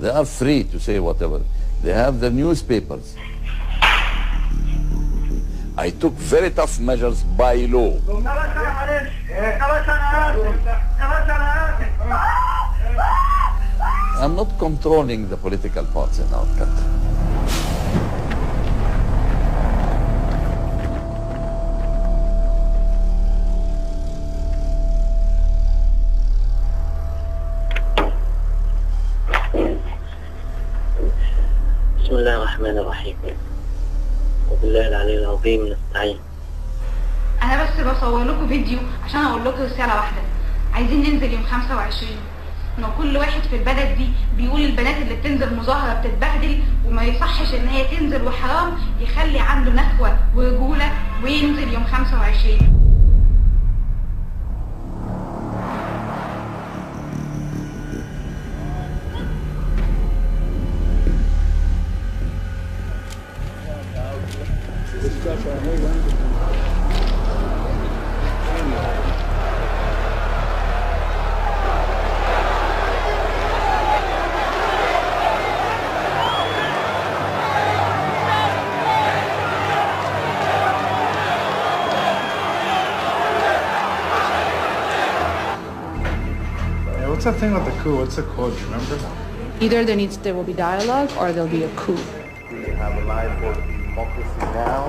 They are free to say whatever. They have their newspapers. I took very tough measures by law. I'm not controlling the political parts in our country. بسم الله الرحمن الرحيم وبالله العلي العظيم نستعين. انا بس بصور لكم فيديو عشان اقول لكم رساله واحده. عايزين ننزل يوم 25. انه كل واحد في البلد دي بيقول البنات اللي بتنزل مظاهره بتتبهدل وما يصحش ان هي تنزل، وحرام يخلي عنده نخوه ورجوله وينزل يوم 25. What's that thing with the coup? What's the code? Do you remember? Either there will be dialogue or there'll be a coup. We have a line for democracy now.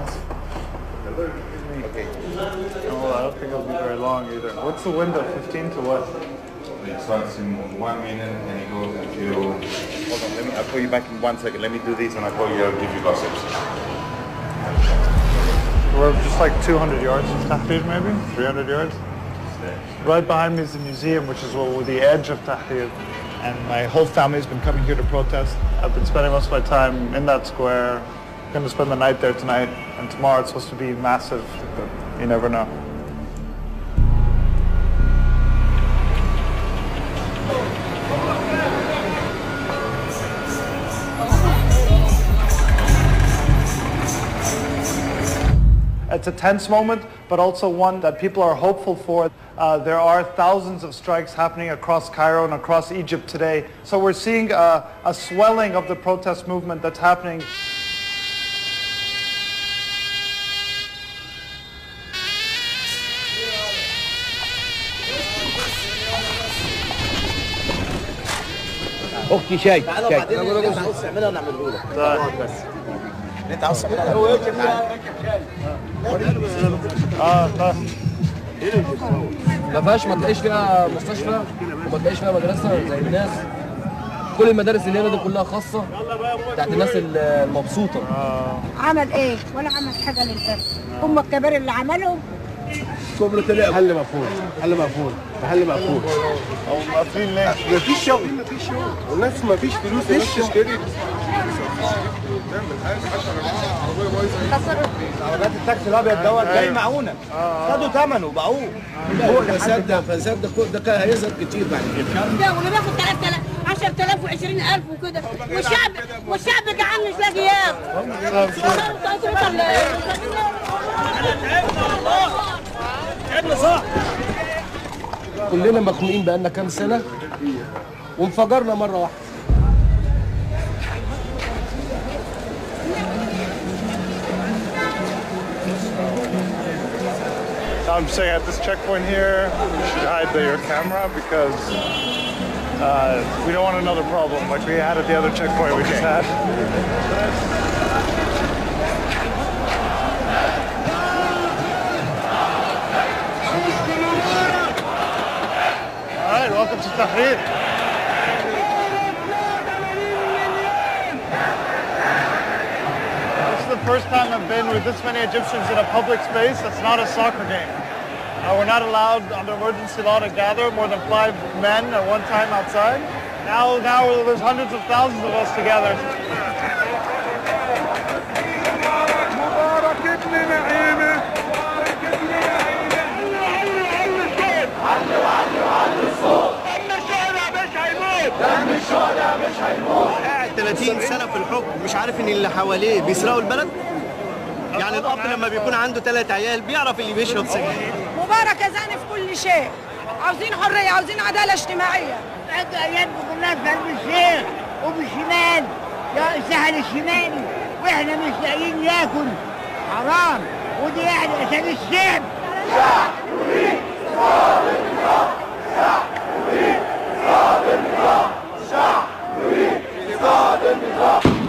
Okay. No, I don't think it'll be very long either. What's the window? 15 to what? It starts in 1 minute and it goes until... Hold on, I'll call you back in 1 second. Let me do these and I'll call you. I'll give you gossips. We're just like 200 yards from Tahrir, maybe? 300 yards? Right behind me is the museum, which is the edge of Tahrir. And my whole family's been coming here to protest. I've been spending most of my time in that square. I'm going to spend the night there tonight. And tomorrow it's supposed to be massive, but you never know. It's a tense moment, but also one that people are hopeful for. There are thousands of strikes happening across Cairo and across Egypt today. So we're seeing a swelling of the protest movement that's happening. اختي شاي اعملها ونعمله لك بس انت عاوز تعملها هو يجي ما فيهاش، ما تلاقيش فيها مستشفى وما تلاقيش فيها مدرسه زي الناس. كل المدارس اللي هنا دي كلها خاصه بتاعت الناس المبسوطه. عمل ايه ولا عمل حاجه للبلد. هم الكبار اللي عملهم كوبري طلع محل مقفول، محل مقفول، محل مقفول. هم قافلين ليه؟ مفيش شغل، والناس مفيش فلوس الناس تشتري. عربيات التاكسي الابيض دوت جاي معونه، خدوا ثمنه باعوه. هو فساد ده كان هيظهر كتير بعد كده. ده واللي بياخد 3000 10000 و20000 وكده، والشعب جعان مش لاقي ياكل. كلنا مخنوقين بقالنا كام سنه وانفجرنا مره واحده. I'm saying at this checkpoint here, you should hide your camera because we don't want another problem like we had at the other checkpoint we just had. All right, welcome to Tahrir. The first time I've been with this many Egyptians in a public space that's not a soccer game. We're not allowed under emergency law to gather more than 5 men at one time outside. Now there's hundreds of thousands of us together. قاعد 30 سنة في الحكم مش عارف ان اللي حواليه بيسرقوا البلد. يعني الاب لما بيكون عنده 3 عيال بيعرف اللي بيشرب سجاير. مبارك اذان في كل شيء، عاوزين حريه، عاوزين عداله اجتماعيه. عنده عيال كلها في قلب الشيخ وبالشمال يا الساحل الشمالي، واحنا مش لاقيين ناكل، حرام. ودي يعني عشان الشعب. شعب يريد صابر النظام، شعب يريد صابر النظام، شعب يريد صابر النظام.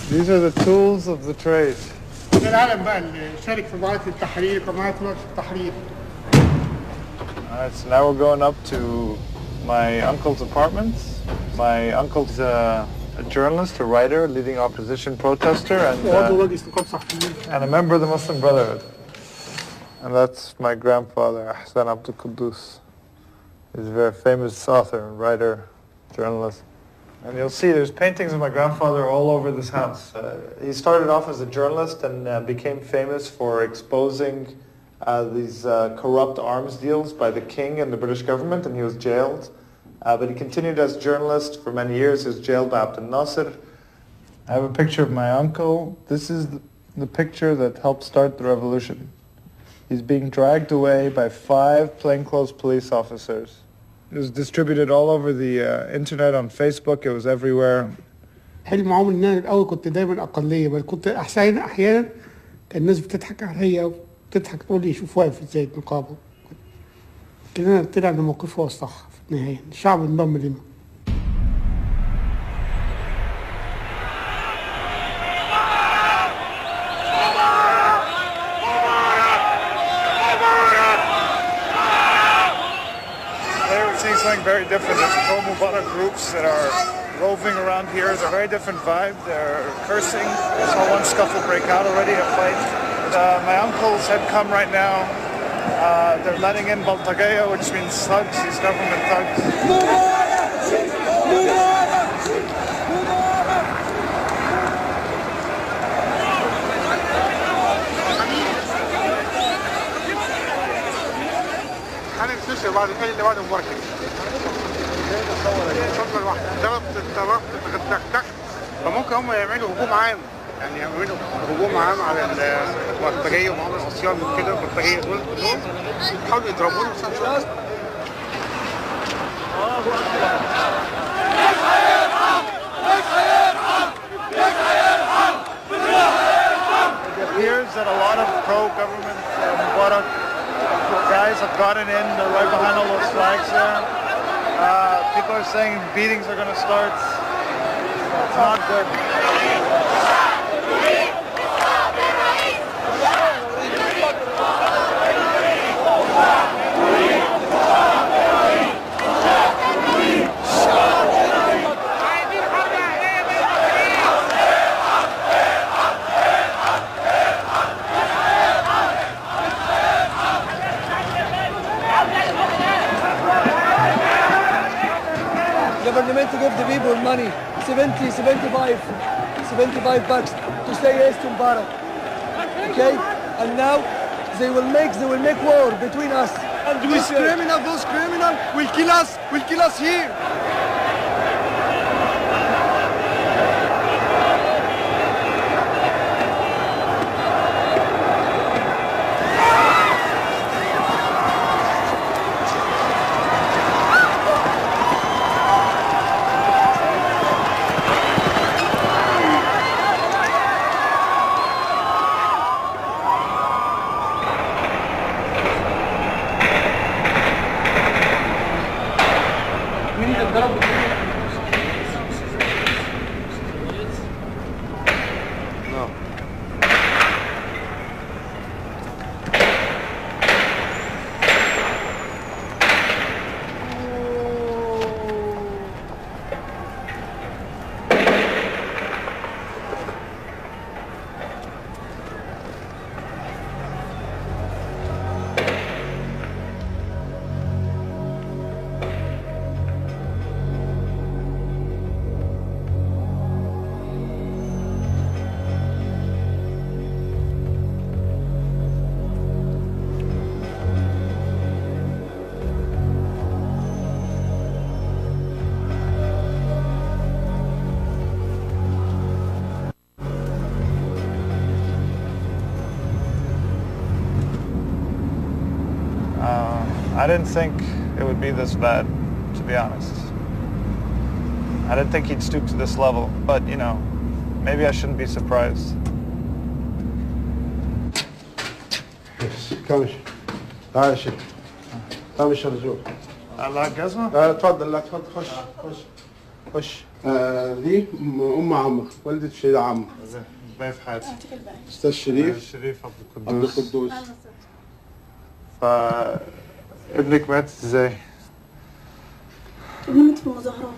These are the tools of the trade. ده العالم بقى اللي شارك في معاهدة التحرير ومعاهدة التحرير. Alright, so now we're going up to my uncle's apartment. My uncle's a journalist, a writer, leading opposition protester, and a member of the Muslim Brotherhood. And that's my grandfather, Ahsan Abdul Quddus. He's a very famous author and writer, journalist. And you'll see there's paintings of my grandfather all over this house. He started off as a journalist and became famous for exposing these corrupt arms deals by the king and the British government, and he was jailed. But he continued as a journalist for many years. He was jailed by Abdel Nasser. I have a picture of my uncle. This is the picture that helped start the revolution. He's being dragged away by 5 plainclothes police officers. It was distributed all over the internet, on Facebook. It was everywhere. حلم معاهم ان انا الاول كنت دايما اقليه، بل كنت احيانا كان الناس بتضحك عليا وبتضحك تقول لي شوف واقف ازاي النقابه. لكن انا طلع ان موقفي هو الصح في النهايه، الشعب انضم لنا. Something very different. There's pro-Mubarak groups that are roving around here. It's a very different vibe. They're cursing. I saw one scuffle break out already, a fight. My uncles had come right now. They're letting in Baltagaya, which means thugs, these government thugs. بعد اللي بعد مبارك اتفضل واحد ضربت فممكن هم يعملوا هجوم عام، يعني يعملوا هجوم عام على البلطجيه ومعاهم العصيان وكده. البلطجيه دول يحاولوا يضربونا بس It appears that a lot of pro-government Mubarak guys have gotten in. They're right behind all those flags there. People are saying beatings are going to start. It's not good. meant to give the people money, 75 bucks to say yes to Mubarak. Okay? And now they will make war between us. And those criminals will kill us here. I didn't think it would be this bad, to be honest. I didn't think he'd stoop to this level, but you know, maybe I shouldn't be surprised. كمش تعال شيخ كمش الرجوع الله جزمة؟ تفضل لا تفضل خش دي أم عمك والدة الشهيد عمك باقي في حياتي أستاذ شريف الشريف عبد القدوس ابنك مات ازاي؟ ابني مات في المظاهرات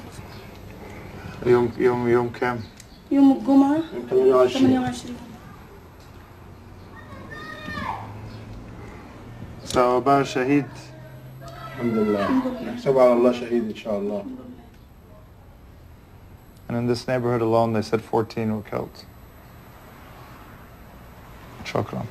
يوم كام؟ يوم الجمعة 28 سواء بقى شهيد الحمد لله نحسب على الله شهيد إن شاء الله. And in this neighborhood alone they said 14 were killed. شكرا.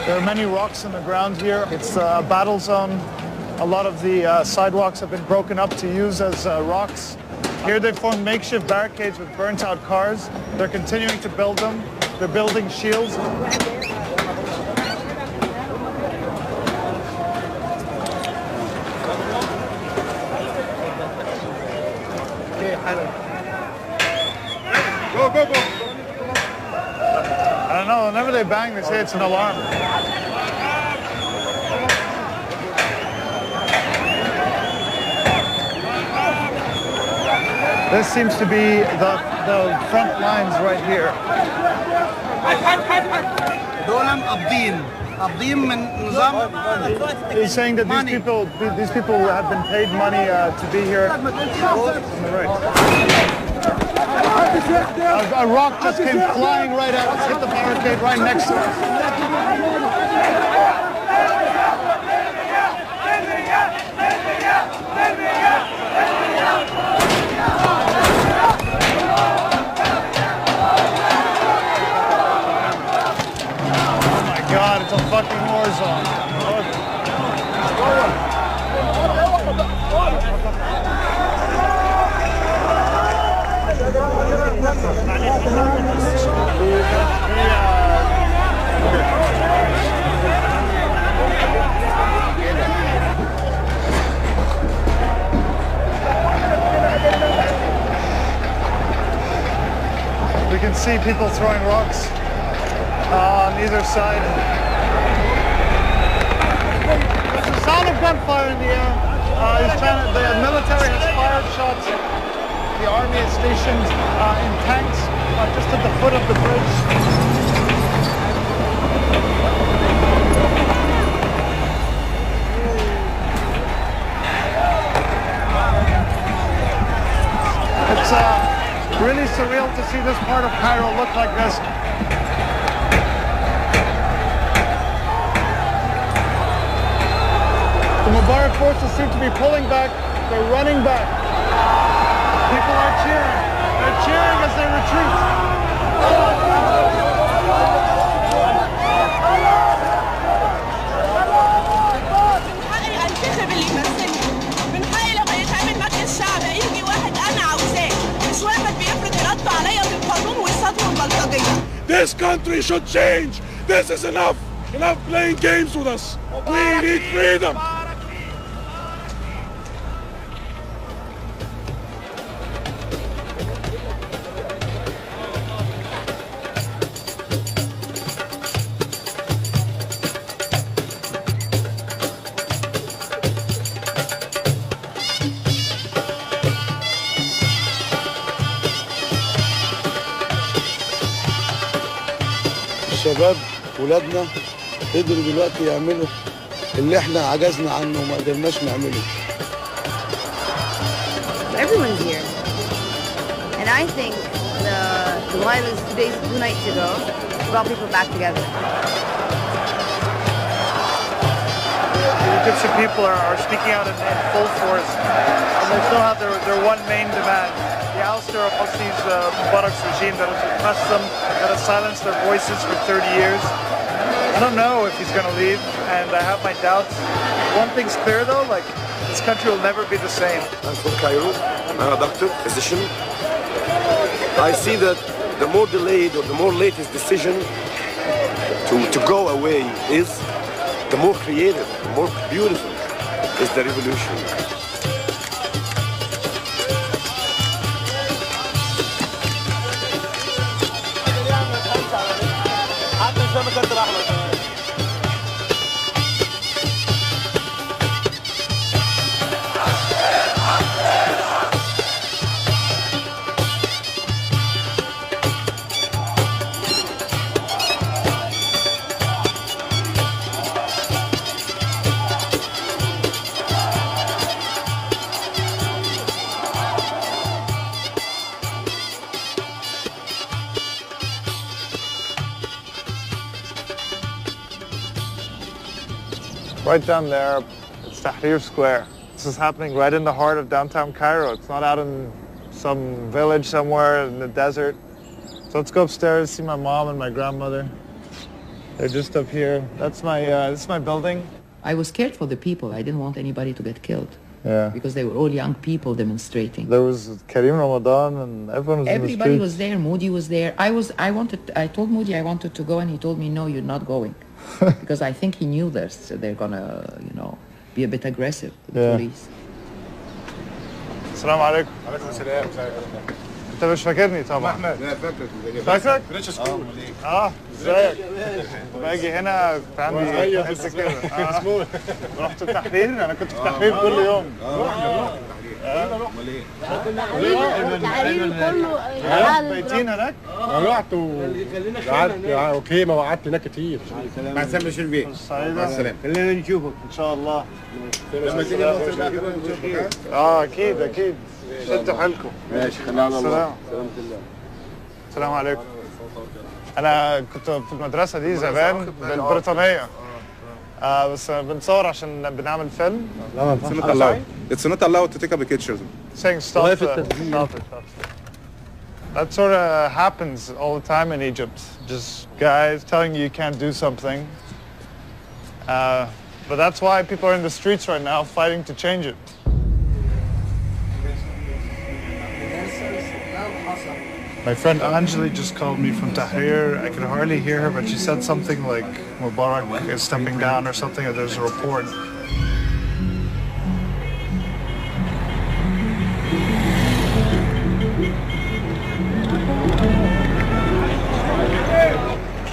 There are many rocks in the ground here. It's a battle zone. A lot of the sidewalks have been broken up to use as rocks. Here they formed makeshift barricades with burnt out cars. They're continuing to build them. They're building shields. Go, go, go. I don't know, whenever they bang, they say it's an alarm. This seems to be the front lines right here. He's saying that these people have been paid money to be here. On the right. A rock just came flying right at us, hit the barricade right next to us. Oh my God, it's a fucking war zone. We can see people throwing rocks on either side. There's the sound of gunfire in the air. The military has fired shots. The army is stationed in tanks just at the foot of the bridge. It's really surreal to see this part of Cairo look like this. The Mubarak forces seem to be pulling back. They're running back. People are cheering. They're cheering as they retreat. الانتخاب اللي يمثلني من حقي لما يتعمل مجلس شعب يجي واحد انا عاوزاه مش واحد بيفرض ارادته عليا بالقانون والسطوه البلطجيه. This country should change. This is enough. Enough playing games with us. We need freedom. الشباب ولادنا قدروا دلوقتي يعملوا اللي احنا عجزنا عنه وما قدرناش نعمله. Everyone's here, and I think the violence today, 2 nights ago, brought people back together. The Egyptian people are speaking out in full force, and they still have their one main demand: the ouster of Hosni's Mubarak's regime that has oppressed them, that has silenced their voices for 30 years. I don't know if he's going to leave, and I have my doubts. One thing's clear though, like, this country will never be the same. I'm from Cairo. I'm a doctor, physician. I see that the more delayed or the more latest decision to go away is, the more creative, the more beautiful is the revolution. Right down there, it's Tahrir Square. This is happening right in the heart of downtown Cairo. It's not out in some village somewhere in the desert. So let's go upstairs, see my mom and my grandmother. They're just up here. This is my building. I was scared for the people. I didn't want anybody to get killed. Yeah. Because they were all young people demonstrating. There was Karim Ramadan and everyone was in the streets. Everybody was there. Moody was there. I told Moody I wanted to go, and he told me, no, you're not going. Because I think he knew this, so they're gonna, be a bit aggressive, the police. السلام عليكم. وعليكم السلام. انت مش فاكرني طبعا. احمد. لا فاكرك. فاكرك؟ فريش سكول. ازيك؟ باجي هنا في عندي حس كده. رحت التحرير، انا كنت في التحرير كل يوم. امال ايه؟ التحرير كله بيتين هناك؟ رحت وقعدت اوكي ما وقعدت هناك كتير. مع السلامه في البيت. مع السلامه. خلينا نشوفك ان شاء الله. لما تيجي مصر بقى نشوفك. اكيد اكيد. شدوا حيلكم. ماشي خلينا على الله. سلام. السلام عليكم. انا كنت في المدرسه دي زمان بالبريطانيه. بس بنصور عشان بنعمل فيلم. It's not allowed to take up pictures. Saying stop it. That sort of happens all the time in Egypt. Just guys telling you you can't do something. But that's why people are in the streets right now fighting to change it. My friend Anjali just called me from Tahrir. I could hardly hear her, but she said something like Mubarak is stepping down or something, or there's a report.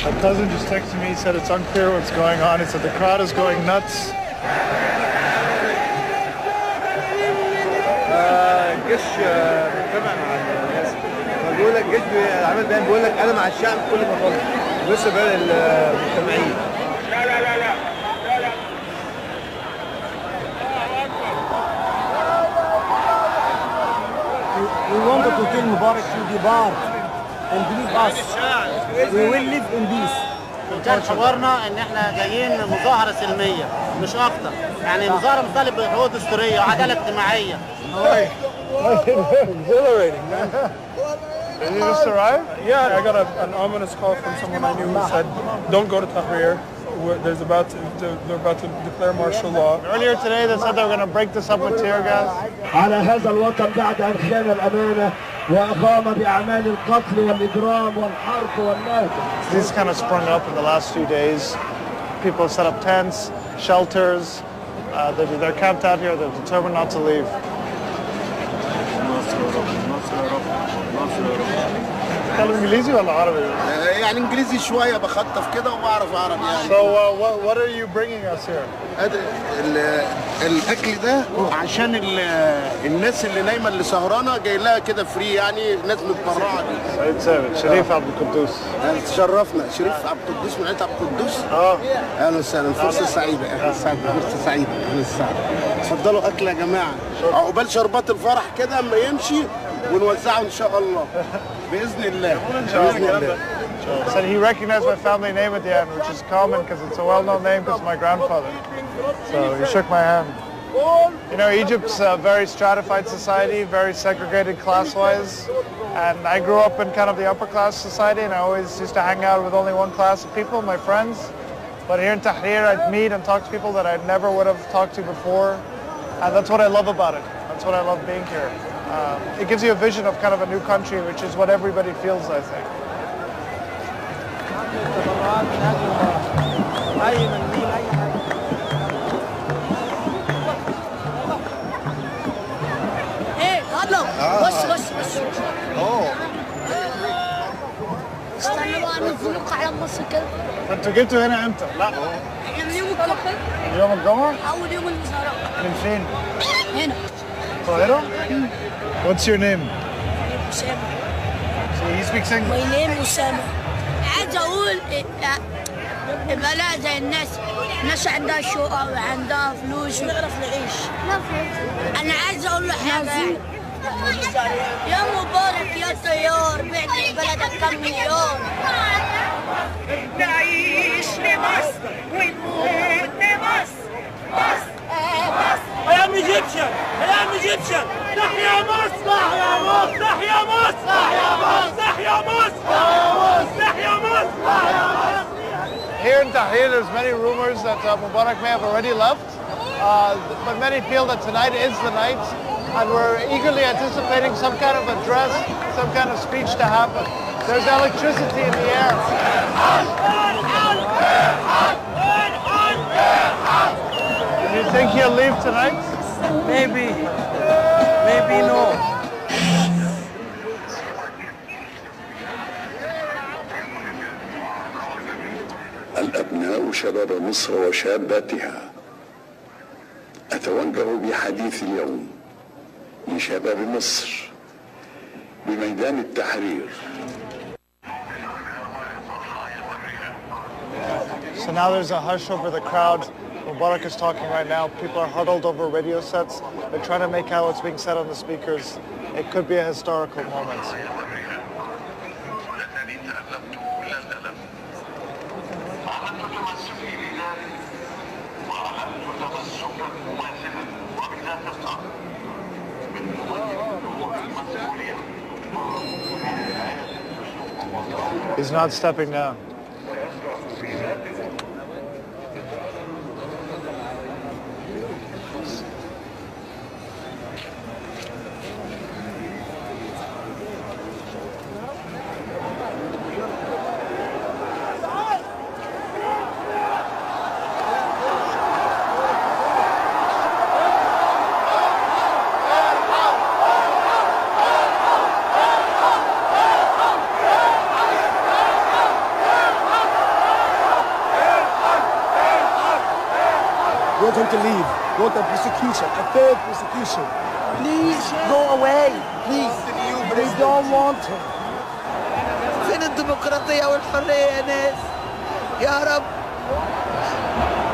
My cousin just texted me, he said it's unclear what's going on. He said the crowd is going nuts. الجيش مجتمع مع الناس. بيقول لك الجيش عامل دايما بيقول لك انا مع الشعب كل ما غلط. بص بقى المجتمعين. We wanted to tell Mubarak to depart and leave us. We will live in peace. كان حوارنا ان احنا جايين مظاهره سلميه مش اكتر، يعني مظاهره بتطالب بحقوق دستوريه وعداله اجتماعيه. Exhilarating, man. Did you just arrive? Yeah, I got an ominous call from someone I knew who said, "Don't go to Tahrir. They're about to declare martial law." Earlier today, they said they were going to break this up with tear gas. على هذا الوطن بعد أن خان الأمانة وأقام بأعمال القتل والإجرام والحرق والنهب. This kind of sprung up in the last few days. People have set up tents, shelters. They're camped out here. They're determined not to leave. تتكلم انجليزي ولا عربي؟ يعني انجليزي شويه بخطف كده وبعرف عربي يعني. So what are you bringing us here? الاكل ده عشان الناس اللي نايمه اللي سهرانه جاي لها كده فري، يعني ناس متبرعه دي. سعيد ثابت، شريف عبد القدوس. تشرفنا، شريف عبد القدوس من عيله عبد القدوس. اهلا وسهلا، فرصه سعيده، اهلا وسهلا، فرصه سعيده، اهلا وسهلا. اتفضلوا اكل يا جماعه، عقبال شربات الفرح كده اما يمشي ونوزعه ان شاء الله باذن الله. باذن الله. Said he recognized my family name at the end, which is common because it's a well-known name because my grandfather. So he shook my hand. You know, Egypt's a very stratified society, very segregated class-wise. And I grew up in kind of the upper-class society, and I always used to hang out with only one class of people, my friends. But here in Tahrir, I'd meet and talk to people that I never would have talked to before. And that's what I love about it. That's what I love being here. It gives you a vision of kind of a new country, which is what everybody feels, I think. Hey, hello. بص. استنى بقى ننزلوك على مصر كده. انتوا جيتوا هنا امتى؟ لا. احنا من يوم الجمعة. يوم الجمعة؟ أول يوم المظاهرات. من فين؟ هنا. القاهرة؟ What's your name? أسامة. So he speaks English. My name أسامة. عايز أقول يبقى لا زي الناس عندها شقق وعندها فلوس ونعرف نعيش. أنا عايز أقول له حاجة. يا مبارك يا طيار بعت بلدك كم مليون. نعيش لمصر ونموت لمصر. مصر. I am Egyptian. تحيا مصر. تحيا مصر. تحيا مصر. تحيا مصر. تحيا مصر. تحيا مصر. تحيا مصر. Here in Tahrir, there's many rumors that Mubarak may have already left, but many feel that tonight is the night, and we're eagerly anticipating some kind of address, some kind of speech to happen. There's electricity in the air. Do you think he'll leave tonight? Maybe no. الأبناء شباب مصر وشاباتها، أتوجه بحديث اليوم لشباب مصر بميدان التحرير. So now there's a hush over the crowd. Mubarak is talking right now. People are huddled over radio sets. They're trying to make out what's being said on the speakers. It could be a historical moment. He's not stepping down. want him to leave. Want a persecution, a third persecution. Please go away. Please. We don't want him. فين الديمقراطية والحرية يا ناس؟ يا رب.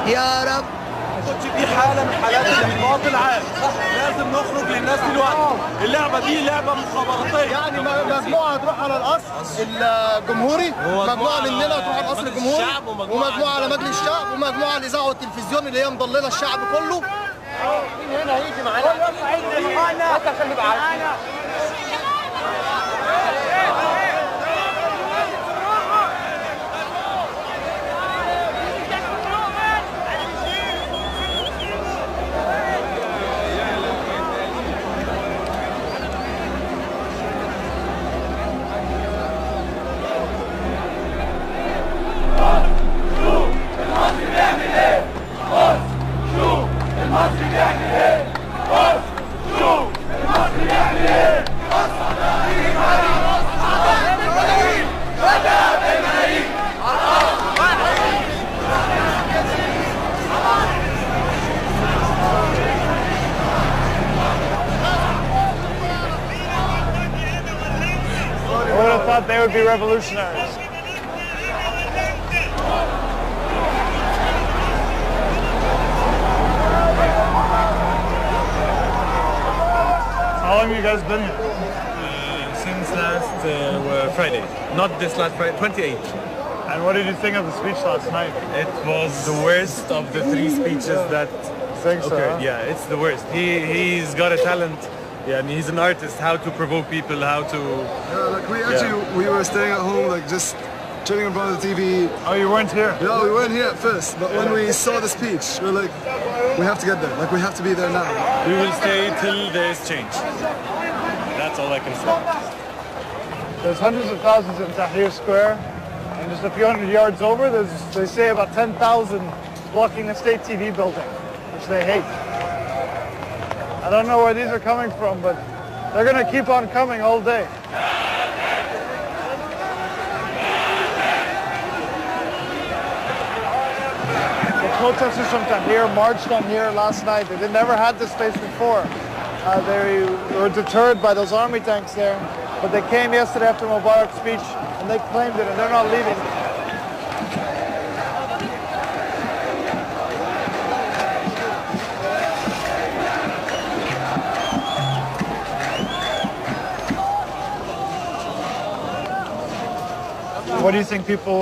يا رب. في حالة من حالات الإحباط العام، لازم نخرج للناس دلوقتي. اللعبة دي لعبة مخابراتية. يعني مجموعة هتروح على القصر الجمهوري، مجموعة مننا هتروح على القصر الجمهوري، ومجموعة على مجلس الشعب، ومجموعة على الإذاعة والتلفزيون اللي هي مضللة الشعب كله. مين هنا هيجي معانا؟ I would have thought they would be revolutionaries. How long have you guys been here? Since last Friday. Not this last Friday, 28th. And what did you think of the speech last night? It was the worst of the three speeches that think so, occurred. huh? Yeah, it's the worst. He's got a talent. Yeah, and he's an artist. How to provoke people? How to? Yeah, like we were staying at home, like just chilling in front of the TV. Oh, you weren't here? No, we weren't here at first. But when we saw the speech, we were like, we have to get there. Like we have to be there now. We will stay till there's change. That's all I can say. There's hundreds of thousands in Tahrir Square, and just a few hundred yards over, they say about 10,000 blocking the state TV building, which they hate. I don't know where these are coming from, but they're going to keep on coming all day. The protesters from Tahrir marched on here last night. They never had this space before. They were deterred by those army tanks there, but they came yesterday after Mubarak's speech, and they claimed it, and they're not leaving. What do you think people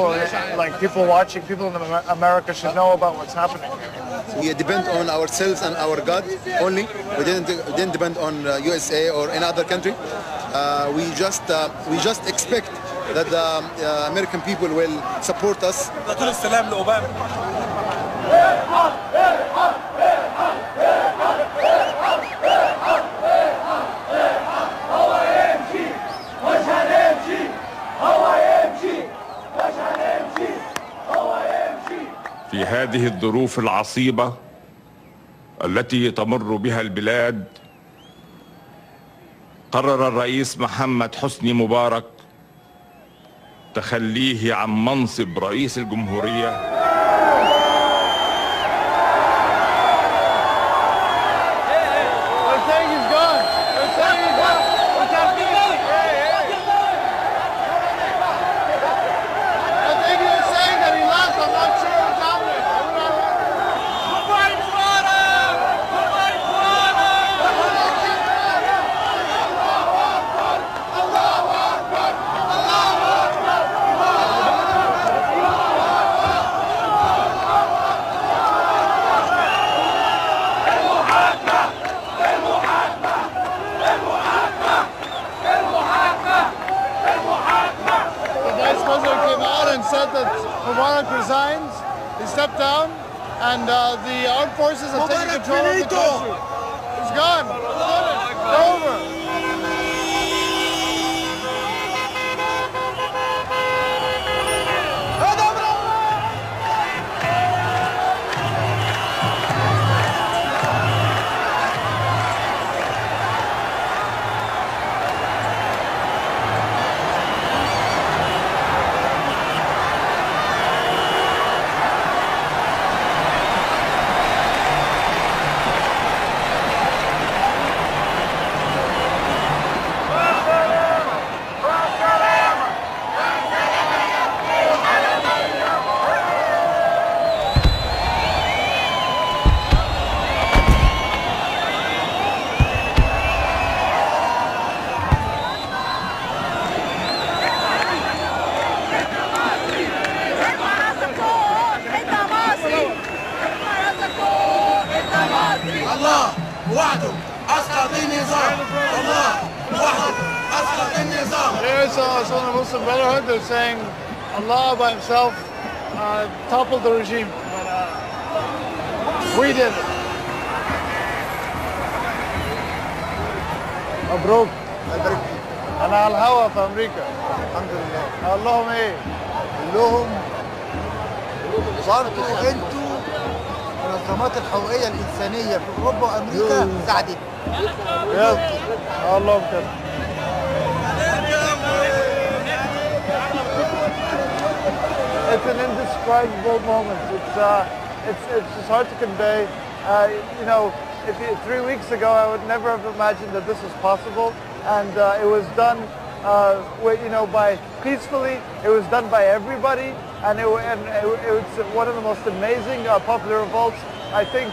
watching, people in America should know about what's happening? We depend on ourselves and our God only. We didn't depend on USA or any other country. We just expect that the American people will support us. في هذه الظروف العصيبة التي تمر بها البلاد، قرر الرئيس محمد حسني مبارك تخليه عن منصب رئيس الجمهورية. Mubarak resigns, he stepped down, and the armed forces have taken control of the country. He's gone. It's over. وحده أسقط النظام الله وحده أسقط النظام. There's some of the Muslim Brotherhood. They're saying Allah by himself toppled the regime. But we did it. مبروك. أنا على الهوا في أمريكا. الحمد لله. أقول لهم إيه؟ قول لهم برضه انتوا المنظمات الحقوقيه الانسانيه في اوروبا وامريكا ساعدتنا. يلا أقول لهم كده. It's an indescribable moment. It's just hard to convey. You know, 3 weeks ago, I would never have imagined that this was possible, and it was done, by peacefully. It was done by everybody, and it was one of the most amazing popular revolts, I think,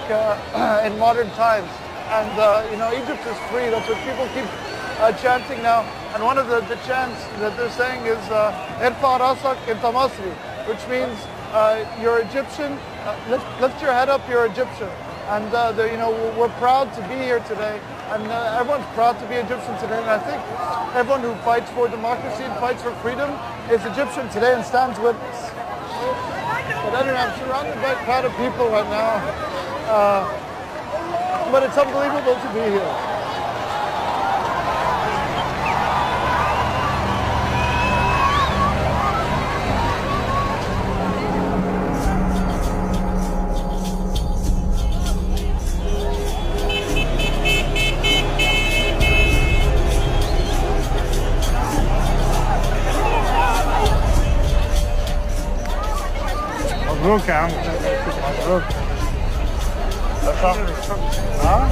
in modern times. And Egypt is free. That's what people keep chanting now. And one of the chants that they're saying is "Irfa rasak inta Masri," which means you're Egyptian. Lift your head up. You're Egyptian. And we're proud to be here today, and everyone's proud to be Egyptian today. And I think everyone who fights for democracy and fights for freedom is Egyptian today and stands with us. But anyway, I'm surrounded by a crowd of people right now. But it's unbelievable to be here. مبروك يا عم مبروك صح ها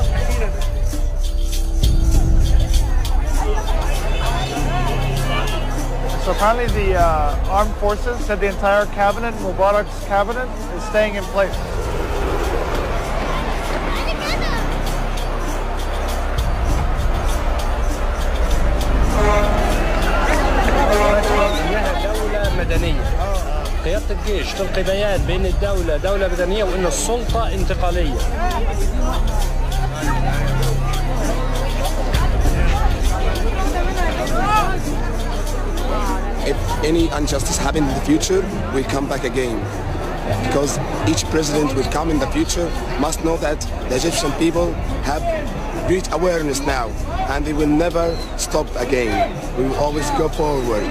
So apparently the armed forces said the entire cabinet, Mubarak's cabinet, is staying in place. دولة مدنية. قيادة الجيش تلقي بيان بين الدولة دولة مدنية وإن السلطة انتقالية. If any injustice happens in the future, we'll come back again. Because each president will come in the future must know that the Egyptian people have great awareness now and they will never stop again. We will always go forward.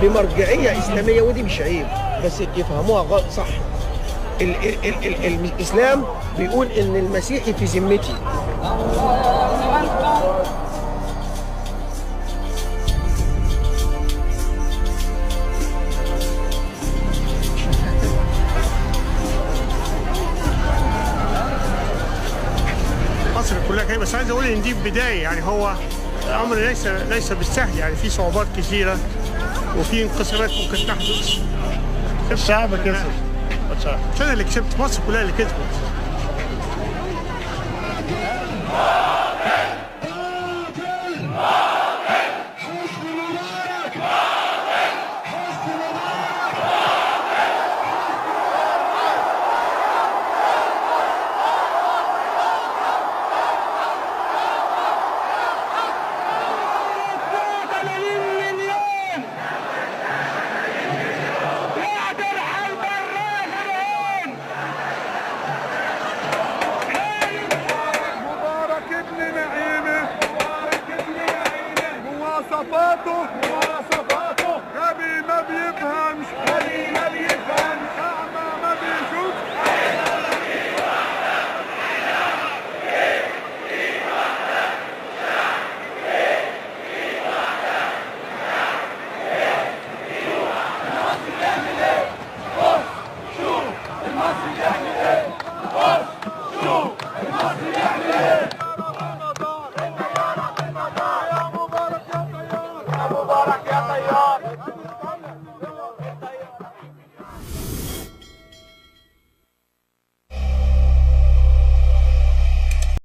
بمرجعية إسلامية، ودي مش عيب بس يفهموها غلط صح. الإسلام بيقول إن المسيحي في ذمتي. مصر كلها كده، بس عايز اقول ان دي بدايه، يعني هو الامر ليس بالسهل، يعني في صعوبات كثيره وفي انقسامات ممكن تحدث. الشعب كسب. مش انا اللي كسبت، مصر كلها اللي كسبت. مواصفاته